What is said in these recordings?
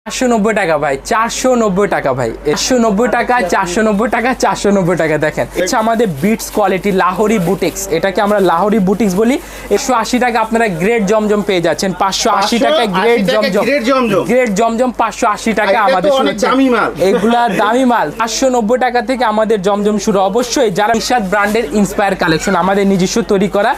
490 টাকা ভাই, 490 টাকা ভাই, 190 টাকা, 490 টাকা, 490 টাকা। দেখেন এটা আমাদের বিটস কোয়ালিটি লাহোরি বুটিক্স, এটাকে আমরা লাহোরি বুটিক্স বলি। 180 টাকা আপনারা গ্রেড জমজম পেয়ে যাচ্ছেন, 580 টাকা গ্রেড জমজম, গ্রেড জমজম 580 টাকা আমাদের শুরু। এগুলা দামি মাল। 590 টাকা থেকে আমাদের জমজম শুরু। অবশ্যই যারা নিশাদ ব্র্যান্ডের ইন্সপায়ার কালেকশন আমাদের নিজস্ব তৈরি করা,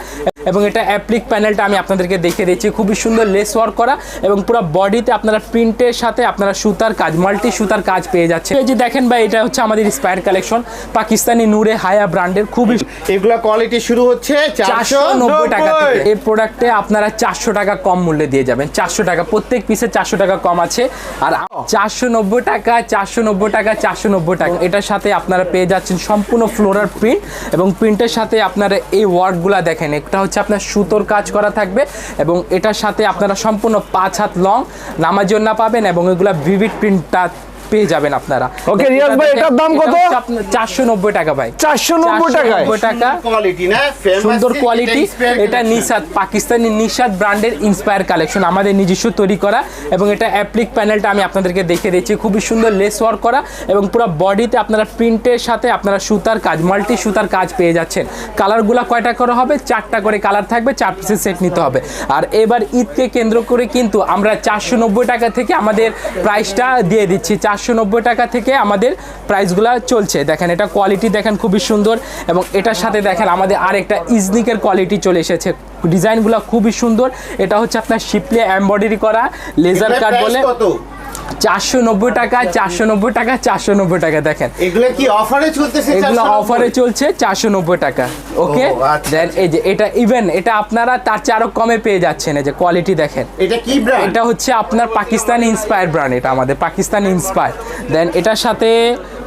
এবং এটা অ্যাপ্লিক প্যানেলটা আমি আপনাদেরকে দেখিয়ে দিচ্ছি, খুবই সুন্দর লেস ওয়ার্ক করা এবং পুরো বডিতে আপনারা প্রিন্টের সাথে আপনারা সুতার কাজ, মাল্টি সুতার কাজ পেয়ে যাচ্ছে। এই যে দেখেন ভাই, এটা হচ্ছে আমাদের ইন্সপায়ার কালেকশন, পাকিস্তানি নূরে হায়া ব্র্যান্ডের, খুবই এগুলা কোয়ালিটি শুরু হচ্ছে 490 টাকা থেকে। এই প্রোডাক্টে আপনারা 400 টাকা কম মূল্যে দিয়ে যাবেন, 400 টাকা প্রত্যেক পিসে 400 টাকা কম আছে। আর 490 টাকা, 490 টাকা, 490 টাকা। এটার সাথে আপনারা পেয়ে যাচ্ছেন সম্পূর্ণ ফ্লোরাল প্রিন্ট, এবং প্রিন্টের সাথে আপনারা এই ওয়ার্কগুলা দেখেন, একটা হচ্ছে আপনার সুতোর কাজ করা থাকবে, এবং এটার সাথে আপনারা সম্পূর্ণ 5 হাত লং নামাজন্না পাবেন, এবং এগুলা ভিভিড প্রিন্টটা পেয়ে যাবেন আপনারা। ওকে রিয়াজ ভাই, এটার দাম কত? 490 টাকা ভাই, 490 টাকা। কোয়ালিটি না, সুন্দর কোয়ালিটি। এটা নিশাদ, পাকিস্তানি নিশাদ ব্র্যান্ডের ইন্সপায়ার কালেকশন আমাদের নিজস্ব তৈরি করা, এবং এটা অ্যাপ্লিক প্যানেলটা আমি আপনাদেরকে দেখিয়ে দিচ্ছি, খুবই সুন্দর লেস ওয়ার্ক করা, এবং পুরো বডিতে আপনারা প্রিন্টের সাথে আপনারা সুতার কাজ, মাল্টি সুতার কাজ পেয়ে যাচ্ছেন। কালারগুলো কয়টা করে হবে? 4টা করে কালার থাকবে, 4 পিসের সেট নিতে হবে। আর এবার ঈদকে কেন্দ্র করে কিন্তু আমরা 490 টাকা থেকে আমাদের প্রাইসটা দিয়ে দিচ্ছি, 490 টাকা থেকে আমাদের প্রাইসগুলো চলছে। দেখেন এটা কোয়ালিটি দেখেন খুবই সুন্দর, এবং এটার সাথে দেখেন আমাদের আরেকটা ইজনিকের কোয়ালিটি চলে এসেছে, ডিজাইনগুলো খুবই সুন্দর। এটা হচ্ছে আপনার শিপলি এমব্রয়ডারি করা, লেজার কাট বলে। 490 টাকা, 490 টাকা, 490 টাকা। দেখেন এগুলো কি অফারে চলতেছে? এগুলো অফারে চলছে 490 টাকা। ওকে দেন এই যে এটা ইভেন এটা আপনারা তার চেয়ে আরো কমে পেয়ে যাচ্ছেন। এই যে কোয়ালিটি দেখেন, এটা কি ব্র্যান্ড? এটা হচ্ছে আপনার পাকিস্তানি ইন্সপায়ার ব্র্যান্ড, এটা আমাদের পাকিস্তানি ইন্সপায়ার। দেন এটার সাথে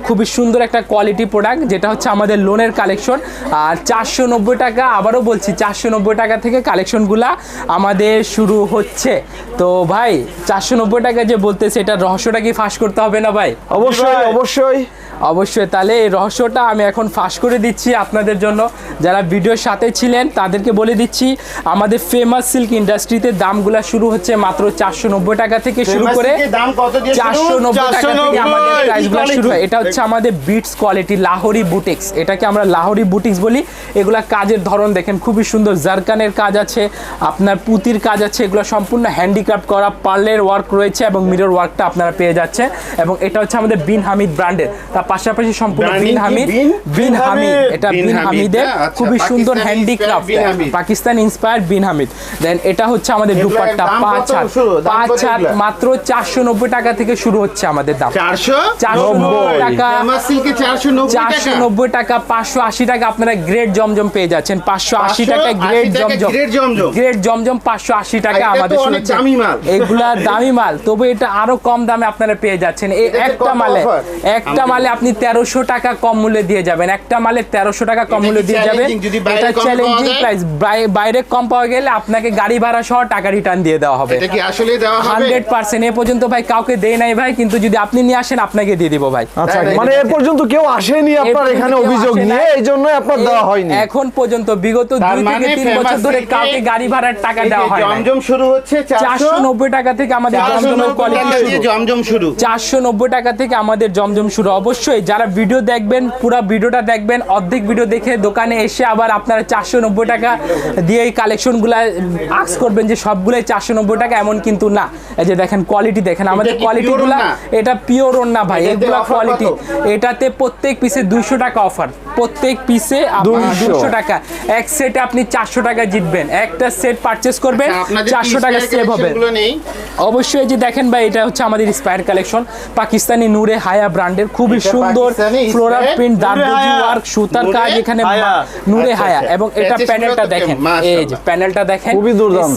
খুবই সুন্দর একটা কোয়ালিটি প্রোডাক্ট, যেটা হচ্ছে আমাদের লোনের কালেকশন। আর 490 টাকা, আবারও বলছি 490 টাকা থেকে কালেকশনগুলা আমাদের শুরু হচ্ছে। তো ভাই 490 টাকা যে বলতেছে, এটা রহস্যটা কি ফাঁস করতে হবে না ভাই? অবশ্যই অবশ্যই অবশ্যই। তাহলে এই রহস্যটা আমি এখন ফাঁস করে দিচ্ছি আপনাদের জন্য, যারা ভিডিওর সাথে ছিলেন তাদেরকে বলে দিচ্ছি, আমাদের ফেমাস সিল্ক ইন্ডাস্ট্রিতে দামগুলো শুরু হচ্ছে মাত্র 490 টাকা থেকে শুরু করে 490 টাকা থেকে আমাদের প্রাইসগুলো শুরু হয়। এটা হচ্ছে আমাদের বিটস কোয়ালিটি লাহোরি বুটিক্স, এটাকে আমরা লাহোরি বুটিক্স বলি। এগুলা কাজের ধরন দেখেন খুবই সুন্দর, জারকানের কাজ আছে, আপনার পুতির কাজ আছে, এগুলো সম্পূর্ণ হ্যান্ডিক্রাফট করা, পার্লের ওয়ার্ক রয়েছে, এবং মিরর ওয়ার্কটা আপনারা পেয়ে যাচ্ছেন। এবং এটা হচ্ছে আমাদের বিন হামিদ ব্র্যান্ডের, তার পাশাপাশি সম্পূর্ণ বিন হামিদ, এটা বিন হামিদের খুবই সুন্দর হ্যান্ডিক্রাফট, পাকিস্তান ইন্সপায়ার্ড বিন হামিদ। দেন এটা হচ্ছে আমাদের দুপাট্টা 5 হাত, মাত্র 490 টাকা থেকে শুরু হচ্ছে আমাদের দাম। 490 টাকা, 490 টাকা, 580 টাকা আপনারা গ্রেড জমজম পেয়ে যাচ্ছেন, 580 টাকা গ্রেড জমজম, গ্রেড জমজম 580 টাকা আমাদের শুরু। এগুলা দামি মাল, তবে এটা আরো কম দামে আপনারা পেয়ে যাচ্ছেন। এই একটা মালে আপনি 1300 টাকা কম মূল্যে দিয়ে যাবেন, একটা মালে 1300 টাকা কম মূল্যে দিয়ে যাবেন। এটা চ্যালেঞ্জিং প্রাইস, বাইরে কম পাওয়া গেলে আপনাকে গাড়ি ভাড়া সহ টাকা রিটার্ন দিয়ে দেওয়া হবে। এটা কি আসলে দেওয়া হবে? 100% এ পর্যন্ত ভাই কাউকে দেই নাই ভাই, কিন্তু যদি আপনি নিয়ে আসেন আপনাকে দিয়ে দিব ভাই। আচ্ছা, মানে এ পর্যন্ত কেউ আসেনি আপনার এখানে অভিযোগ নিয়ে, এইজন্য আপনার দেওয়া হয়নি এখন পর্যন্ত। বিগত 2 থেকে 3 বছর ধরে কাউকে গাড়ি ভাড়ার টাকা দেওয়া হয় না। জমজম শুরু হচ্ছে 490 টাকা থেকে আমাদের জমজমের কোয়ালিটি শুরু, 490 টাকা থেকে আমাদের জমজম শুরু। অবশ্যই যারা ভিডিও দেখবেন পুরো ভিডিওটা দেখবেন, অর্ধেক ভিডিও দেখে দোকানে এসে আবার আপনারা 490 টাকা দিয়ে এই কালেকশনগুলো আক্স করবেন যে সবগুলোই 490 টাকা, এমন কিন্তু না। এই যে দেখেন কোয়ালিটি দেখেন আমাদের কোয়ালিটিগুলো, এটা পিওর না ভাই, এগুলো কোয়ালিটি। এটাতে প্রত্যেক পিসে 200 টাকা অফার, প্রত্যেক পিসে 200 টাকা। এক সেটে আপনি 400 টাকা জিতবেন, একটা সেট পারচেজ করবেন 400 টাকা সেভ হবে। অবশ্যই যে দেখেন ভাই, এটা হচ্ছে আমাদের ইন্সপায়ার কালেকশন, পাকিস্তানি নূরে হায়া ব্র্যান্ডের, খুবই সুন্দর ফ্লোরাল প্রিন্ট, দারদজি ওয়ার্ক, সুতার কাজ, এখানে নূরে হায়া। এবং এটা প্যানেলটা দেখেন, এই যে প্যানেলটা দেখেন,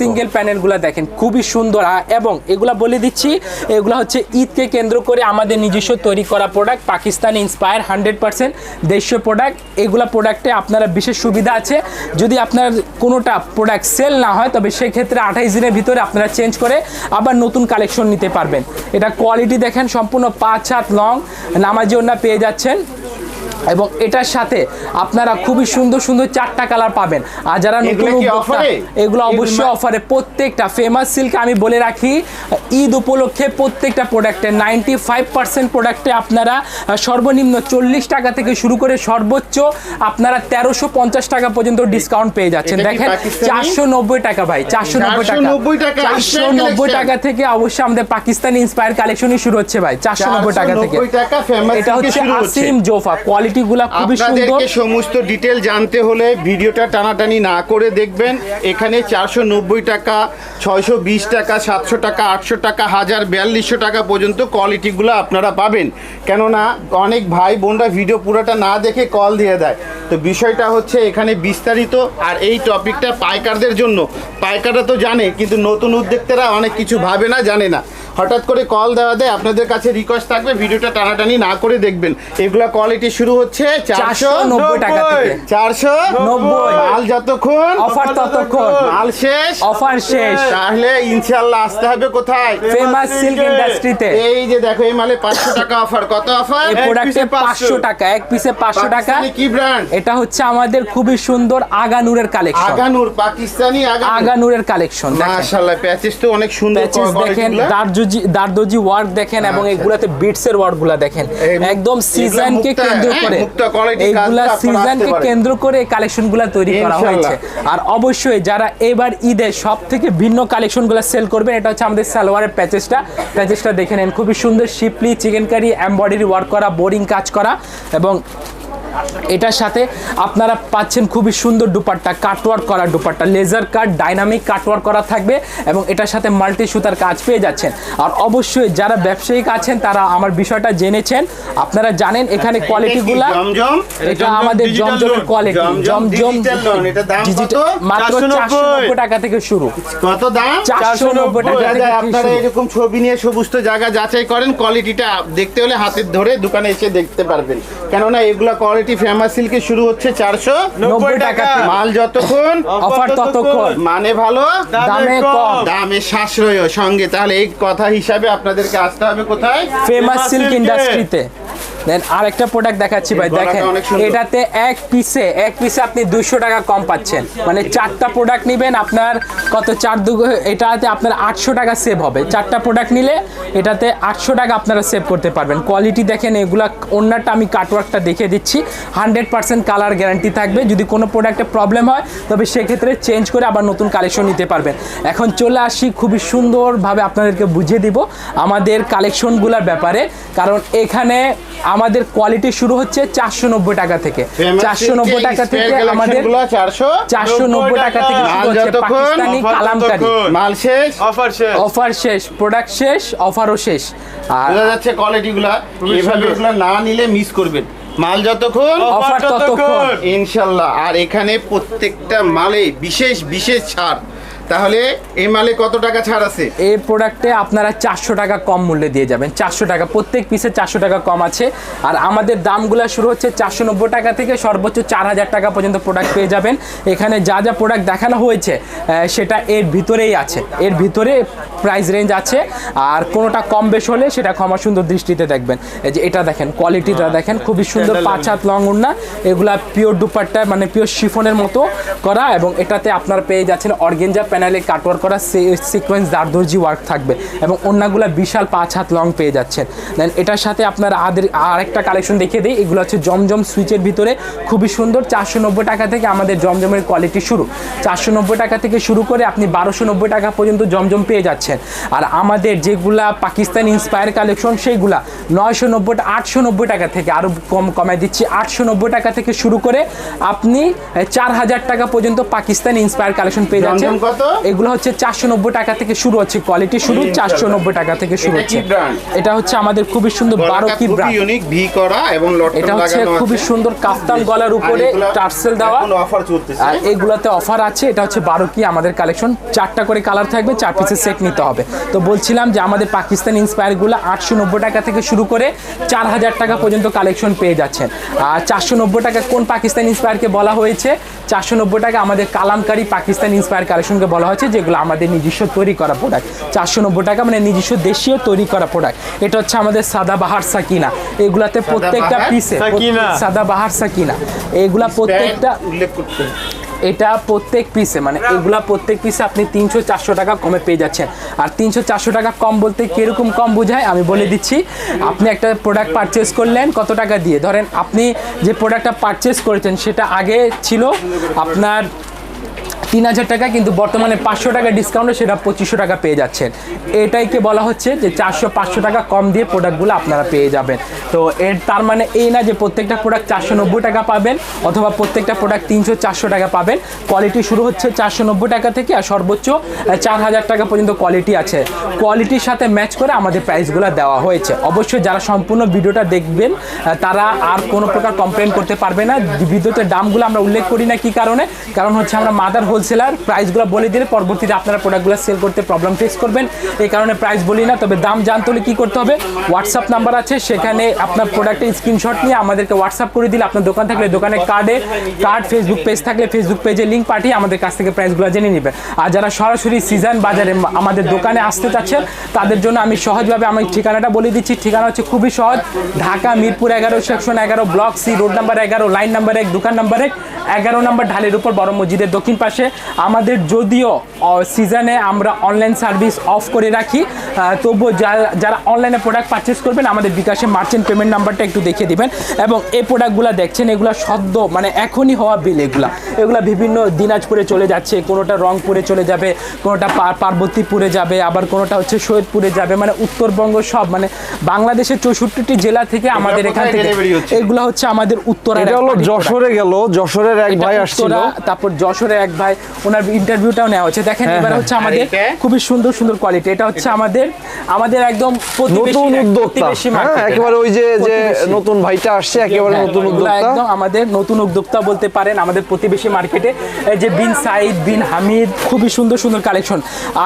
সিঙ্গেল প্যানেলগুলো দেখেন খুবই সুন্দর। এবং এগুলা বলে দিচ্ছি, এগুলা হচ্ছে ঈদকে কেন্দ্র করে আমাদের নিজস্ব তৈরি করা প্রোডাক্ট, পাকিস্তানি ইন্সপায়ার 100% দেশীয় প্রোডাক্ট। এগুলা প্রোডাক্টে আপনারা বিশেষ সুবিধা আছে, যদি আপনার কোনোটা প্রোডাক্ট সেল না হয় তবে সেক্ষেত্রে 28 দিনের ভিতরে আপনারা চেঞ্জ করে আবার নতুন কালেকশন নিতে পারবেন। এটা কোয়ালিটি দেখেন সম্পূর্ণ 5 হাত লং নামাজি ওড়না পেয়ে যাচ্ছেন। এবং এটার সাথে আপনারা খুবই সুন্দর সুন্দর 4টা কালার পাবেন। আর যারা নতুন এগুলো কি উদ্যোক্তা, অফারে? এগুলো অবশ্যই অফারে। প্রত্যেকটা ফেমাস সিল্ক আমি বলে রাখি, ঈদ উপলক্ষে প্রত্যেকটা প্রোডাক্টে 95% প্রোডাক্টে আপনারা সর্বনিম্ন 40 টাকা থেকে শুরু করে সর্বোচ্চ আপনারা 1350 টাকা পর্যন্ত ডিসকাউন্ট পেয়ে যাচ্ছেন। এটা কি দেখেন পাকিস্তানি? 490 টাকা ভাই, 490 টাকা, 490 টাকা, 490 টাকা থেকে অবশ্যই আমাদের পাকিস্তানি ইন্সপায়ার কালেকশনই শুরু হচ্ছে ভাই, 490 টাকা থেকে। 490 টাকা ফেমাস এটা হচ্ছে আসিম জোফা, কোয়ালিটি গুলা খুবই সুন্দর। আপনাদেরকে সমস্ত ডিটেল জানতে হলে ভিডিওটা টানাটানি না করে দেখবেন। এখানে 490 টাকা, 620 টাকা, 700 টাকা, 800 টাকা, 1000-4200 টাকা পর্যন্ত কোয়ালিটিগুলো আপনারা পাবেন। কেননা অনেক ভাই বোনরা ভিডিও পুরোটা না দেখে কল দিয়ে দেয়। তো বিষয়টা হচ্ছে এখানে বিস্তারিত, আর এই টপিকটা পাইকারদের জন্য। পাইকাররা তো জানে, কিন্তু নতুন উদ্যোক্তারা অনেক কিছু ভাবে না, জানে না, হঠাৎ করে কল দেওয়া দেয়। আপনাদের কাছে রিকোয়েস্ট থাকবে ভিডিওটা টানাটানি না করে দেখবেন। এগুলা কোয়ালিটি শুরু হচ্ছে 490 টাকা থেকে। 490 মাল যতক্ষণ অফার ততক্ষণ, মাল শেষ অফার শেষ। তাহলে ইনশাআল্লাহ আসতে হবে কোথায়? ফেমাস সিল্ক ইন্ডাস্ট্রিতে। এই যে দেখো, এই মালে 500 টাকা অফার। কত অফার? এই প্রোডাক্টে 500 টাকা, এক পিসে 500 টাকা। পাকিস্তানি কি ব্র্যান্ড? এটা হচ্ছে আমাদের খুবই সুন্দর আগানুরের কালেকশন, আগানুর, পাকিস্তানি আগানুরের কালেকশন। মাশাআল্লাহ, প্যাচেস তো অনেক সুন্দর। প্যাচেস দেখেন, দারদোজি ওয়ার্ক দেখেন, এবং এগুলাতে বিটস এর ওয়ার্ক গুলা দেখেন, একদম সিজনকে কেন্দ্র করে, এইগুলা সিজনকে কেন্দ্র করে এই কালেকশন গুলা তৈরি করা হয়েছে। আর অবশ্যই যারা এবার ঈদে সব থেকে ভিন্ন কালেকশন গুলা সেল করবেন, এটা হচ্ছে আমাদের সালোয়ারের প্যাচেসটা দেখে নেন, খুবই সুন্দর শিপলি চিকেন কারি এমব্রয়ডারি ওয়ার্ক করা, বোরিং কাজ করা, এবং এটার সাথে আপনারা পাচ্ছেন খুবই সুন্দর দুপাট্টা, কাটওয়ার্ক করা dupatta, laser cut dynamic cutwork করা থাকবে, এবং এটার সাথে মাল্টি সুতার কাজ পেয়ে যাচ্ছেন। আর অবশ্যই যারা ব্যবসায়িক আছেন তারা আমার বিষয়টা জেনেছেন, আপনারা জানেন এখানে কোয়ালিটিগুলা, এটা আমাদের জমজমের কোয়ালিটি, জমজম ডিজিটাল, মাত্র 490 টাকা থেকে শুরু। কত দাম? 490 টাকা থেকে আপনারা শুরু। এরকম ছবি নিয়ে সমস্ত জায়গা যাচাই করেন, কোয়ালিটিটা দেখতে হলে হাতের ধরে দোকানে এসে দেখতে পারবেন। কেননা এগুলা কোয়ালিটি ফেমাস সিল্কে শুরু হচ্ছে 490 টাকা। মাল যতক্ষণ অফার ততক্ষণ, মানে ভালো, দামে কম, দামে সাশ্রয় সঙ্গে। তাহলে এই কথা হিসাবে আপনাদেরকে আসতে হবে কোথায়? ফেমাস সিল্ক ইন্ডাস্ট্রিতে। দেন আরেকটা প্রোডাক্ট দেখাচ্ছি ভাই, দেখেন এটাতে এক পিসে আপনি 200 টাকা কম পাচ্ছেন। মানে 4টা প্রোডাক্ট নেবেন, আপনার কত 4 এটাতে আপনার 800 টাকা সেভ হবে। 4টা প্রোডাক্ট নিলে এটাতে 800 টাকা আপনারা সেভ করতে পারবেন। কোয়ালিটি দেখেন, এগুলা অন্যটা আমি কাটওয়ার্কটা দেখে দিচ্ছি, 100% কালার গ্যারান্টি থাকবে। যদি কোনো প্রোডাক্টে প্রবলেম হয় তবে সেক্ষেত্রে চেঞ্জ করে আবার নতুন কালেকশন নিতে পারবেন। এখন চলে আসি, খুবই সুন্দরভাবে আপনাদেরকে বুঝিয়ে দিব আমাদের কালেকশনগুলোর ব্যাপারে, কারণ এখানে আমাদের কোয়ালিটি শুরু হচ্ছে 490 টাকা থেকে। 490 টাকা থেকে আমাদের 490 টাকা থেকে শুরু হচ্ছে পাকিস্তানি কালামকারী। মাল শেষ, অফার শেষ, প্রোডাক্ট শেষ, অফারও শেষ। আর বোঝা যাচ্ছে কোয়ালিটিগুলা এভাবে এগুলা না নিলে মিস করবেন। মাল যতক্ষণ অফার ততক্ষণ ইনশাআল্লাহ। আর এখানে প্রত্যেকটা মালে বিশেষ বিশেষ ছাড়। তাহলে এই মালে কত টাকা ছাড় আছে? এই প্রোডাক্টে আপনারা 400 টাকা কম মূল্যে দিয়ে যাবেন। 400 টাকা, প্রত্যেক পিসে 400 টাকা কম আছে। আর আমাদের দামগুলো শুরু হচ্ছে 490 টাকা থেকে সর্বোচ্চ 4000 টাকা পর্যন্ত প্রোডাক্ট পেয়ে যাবেন। এখানে যা যা প্রোডাক্ট দেখানো হয়েছে সেটা এর ভিতরেই আছে, এর ভিতরে প্রাইস রেঞ্জ আছে। আর কোনোটা কম বেশ হলে সেটা ক্ষমা সুন্দর দৃষ্টিতে দেখবেন। এই যে এটা দেখেন, কোয়ালিটিটা দেখেন, খুবই সুন্দর 5 হাত লং ওড়না, এগুলা পিওর দুপাট্টা, মানে পিওর শিফনের মতো করা, এবং এটাতে আপনারা পেয়ে যাচ্ছেন অর্গেঞ্জা প্যানেলে কাটওয়ার্ক করা সিকোয়েন্স দারদর্জি ওয়ার্ক থাকবে, এবং অন্যগুলা বিশাল 5 হাত লং পেয়ে যাচ্ছেন। দেন এটার সাথে আপনারা আরেকটা কালেকশন দেখিয়ে দিই, এগুলো হচ্ছে জমজম সুইচের ভিতরে, খুবই সুন্দর। 490 টাকা থেকে আমাদের জমজমের কোয়ালিটি শুরু। 490 টাকা থেকে শুরু করে আপনি 1290 টাকা পর্যন্ত জমজম পেয়ে যাচ্ছেন। আর আমাদের যেগুলা পাকিস্তান ইন্সপায়ার কালেকশন সেইগুলা 990 890 টাকা থেকে, আরও কমায় দিচ্ছি, 890 টাকা থেকে শুরু করে আপনি 4000 টাকা পর্যন্ত পাকিস্তান ইন্সপায়ার কালেকশন পেয়ে যাচ্ছেন। এগুলো হচ্ছে 490 টাকা থেকে শুরু হচ্ছে, কোয়ালিটি শুরু 490 টাকা থেকে শুরু হচ্ছে। এটা হচ্ছে আমাদের খুবই সুন্দর 12 কি ব্র্যান্ড, ইউনিক ভি করা এবং লটকন এটা হচ্ছে লাগানো আছে। খুবই সুন্দর কাফতান গলার উপরে টার্সেল দেওয়া, এখন অফার চলতেছে। আর এগুলাতে অফার আছে। এটা হচ্ছে 12 কি আমাদের কালেকশন, 4টা করে কালার থাকবে, 4 পিসের সেট নিতে হবে। তো বলছিলাম যে আমাদের পাকিস্তান ইন্সপায়ারগুলো 890 টাকা থেকে শুরু করে 4000 টাকা পর্যন্ত কালেকশন পেয়ে যাচ্ছেন। আর 490 টাকা কোন পাকিস্তান ইন্সপায়ারকে বলা হয়েছে? 490 টাকা আমাদের কালামকারী পাকিস্তান ইন্সপায়ার কালেকশনকে বলা হচ্ছে যেগুলো আমাদের নিজস্ব তৈরি করা প্রোডাক্ট। 490 টাকা মানে নিজস্ব দেশীয় তৈরি করা প্রোডাক্ট। এটা হচ্ছে আমাদের সাদাবাহার সাকিনা, এগুলাতে প্রত্যেকটা পিসে সাকিনা। সাদাবাহার সাকিনা, এগুলা প্রত্যেকটা উল্লেখ করতে এটা প্রত্যেক পিসে মানে এগুলা প্রত্যেক পিসে আপনি 300-400 টাকা কমে পেয়ে যাচ্ছেন। আর 300-400 টাকা কম বলতে কিরকম কম বোঝায় আমি বলে দিচ্ছি। আপনি একটা প্রোডাক্ট পারচেস করলেন কত টাকা দিয়ে, ধরেন আপনি যে প্রোডাক্টটা পারচেস করেছেন সেটা আগে ছিল আপনার 3000 টাকা, কিন্তু বর্তমানে 500 টাকা ডিসকাউন্টে সেটা 2500 টাকা পেয়ে যাচ্ছেন। এটাইকে বলা হচ্ছে যে 400-500 টাকা কম দিয়ে প্রোডাক্টগুলো আপনারা পেয়ে যাবেন। তো এর তার মানে এই না যে প্রত্যেকটা প্রোডাক্ট 490 টাকা পাবেন অথবা প্রত্যেকটা প্রোডাক্ট 300-400 টাকা পাবেন। কোয়ালিটি শুরু হচ্ছে 490 টাকা থেকে আর সর্বোচ্চ 4000 টাকা পর্যন্ত কোয়ালিটি আছে। কোয়ালিটির সাথে ম্যাচ করে আমাদের প্রাইসগুলো দেওয়া হয়েছে। অবশ্যই যারা সম্পূর্ণ ভিডিওটা দেখবেন তারা আর কোনো প্রকার কমপ্লেন করতে পারবে না। ভিডিওতে দামগুলো আমরা উল্লেখ করি না, কি কারণে? কারণ হচ্ছে আমরা মাদার হোলসেলার, প্রাইসগুলো বলে দিলে পরবর্তীতে আপনারা প্রোডাক্টগুলো সেল করতে প্রবলেম ফেস করবেন, এই কারণে প্রাইস বলি না। তবে দাম জানতে হলে কী করতে হবে, হোয়াটসঅ্যাপ নাম্বার আছে, সেখানে আপনার প্রোডাক্টের স্ক্রিনশট নিয়ে আমাদেরকে হোয়াটসঅ্যাপ করে দিলে, আপনার দোকান থাকলে দোকানের কার্ড, ফেসবুক পেজ থাকলে ফেসবুক পেজে লিঙ্ক পাঠিয়ে আমাদের কাছ থেকে প্রাইসগুলো জেনে নেবেন। আর যারা সরাসরি সিজন বাজারে আমাদের দোকানে আসতে চাচ্ছেন তাদের জন্য আমি সহজভাবে আমি ঠিকানাটা বলে দিচ্ছি। ঠিকানা হচ্ছে খুবই সহজ, Dhaka Mirpur 11 section 11 block C road number 11 line number 1 দোকান নাম্বার 1 11 নম্বর ঢালের উপর বড় মসজিদের দক্ষিণ পাশে। আমাদের যদিও সিজনে আমরা অনলাইন সার্ভিস অফ করে রাখি, তবুও যারা অনলাইনে প্রোডাক্ট পারচেস করবেন আমাদের বিকাশে মার্চেন্ট পেমেন্ট নাম্বারটা একটু দেখিয়ে দিবেন। এবং এই প্রোডাক্টগুলো দেখছেন এগুলো সদ্য মানে এখনই হওয়া বিল, এগুলা বিভিন্ন দিনাজপুরে চলে যাচ্ছে, কোনোটা রংপুরে চলে যাবে, কোনোটা পার্বতীপুরে যাবে, আবার কোনোটা হচ্ছে সৈয়দপুরে যাবে, মানে উত্তরবঙ্গ সব মানে বাংলাদেশের 64টি জেলা থেকে আমাদের এখান থেকে এগুলো হচ্ছে আমাদের উত্তরের। এটা হলো যশোরে গেল, যশোরের এক ভাই আসছিল, তারপর যশোরের এক ভাই ওনার ইন্টারভিউটাও নেওয়া হচ্ছে। দেখেন এবার হচ্ছে আমাদের খুবই সুন্দর সুন্দর কোয়ালিটি। এটা হচ্ছে আমাদের একদম নতুন উদ্যোক্তা, একেবারে ওই যে নতুন ভাইটা আসছে, একেবারে নতুন উদ্যোক্তা, একদম আমাদের নতুন উদ্যোক্তা বলতে পারেন। আমাদের প্রতিবেশী মার্কেটে এই যে বিন সাইদ, বিন হামিদ, খুবই সুন্দর সুন্দর কালেকশন,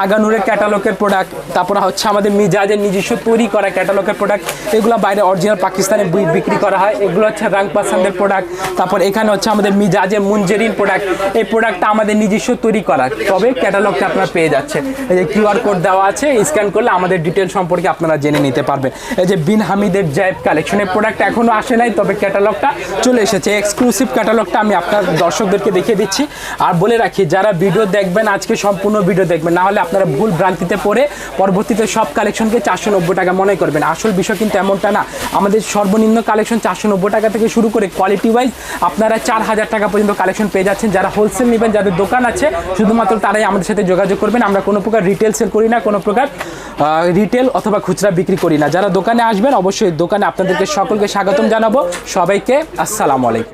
আগানুরের ক্যাটালগের প্রোডাক্ট, তারপর হচ্ছে আমাদের মিজাজের নিজস্ব তৈরি করা ক্যাটালগের প্রোডাক্ট, এগুলো বাইরে অরিজিনাল পাকিস্তানে বিক্রি করা হয়। এগুলো হচ্ছে রাং পাসান্দের প্রোডাক্ট। তারপর এখানে হচ্ছে আমাদের মিজাজের মুনজেরিন প্রোডাক্ট, এই প্রোডাক্টটা আমাদের নিজস্ব তৈরি করা, তবে ক্যাটালগটা আপনারা পেয়ে যাচ্ছেন। এই যে কিউআর কোড দেওয়া আছে, স্ক্যান করলে আমাদের ডিটেল সম্পর্কে আপনারা জেনে নিতে পারবেন। এই যে বিন হামিদের জ্যাব কালেকশনের প্রোডাক্ট এখনও আসে নাই, তবে ক্যাটালগটা চলে এসেছে। এক্সক্লুসিভ ক্যাটালগটা আমি আপনার দর্শকদেরকে দেখিয়ে দিচ্ছি। আর বলে রাখি, যারা ভিডিও দেখবেন আজকে সম্পূর্ণ ভিডিও দেখবেন, না হলে আপনারা ভুল ভ্রান্তিতে পড়ে পরবর্তীতে সব কালেকশনকে 490 টাকা মনে করবেন। আসল বিষয় কিন্তু এমনটা না। আমাদের সর্বনিম্ন কালেকশন 490 টাকা থেকে শুরু করে কোয়ালিটি ওয়াইজ আপনারা 4000 টাকা পর্যন্ত কালেকশন পেয়ে যাচ্ছেন। যারা হোলসেল নেবেন, যাদের দোকান আছে, শুধুমাত্র তারাই আমাদের সাথে যোগাযোগ করবেন। আমরা কোনো প্রকার রিটেল সেল করি না, কোনো প্রকার রিটেল অথবা খুচরা বিক্রি করি না। যারা দোকানে আসবেন অবশ্যই দোকানে আপনাদেরকে সকলকে স্বাগতম জানাবো। সবাইকে আসসালামু আলাইকুম।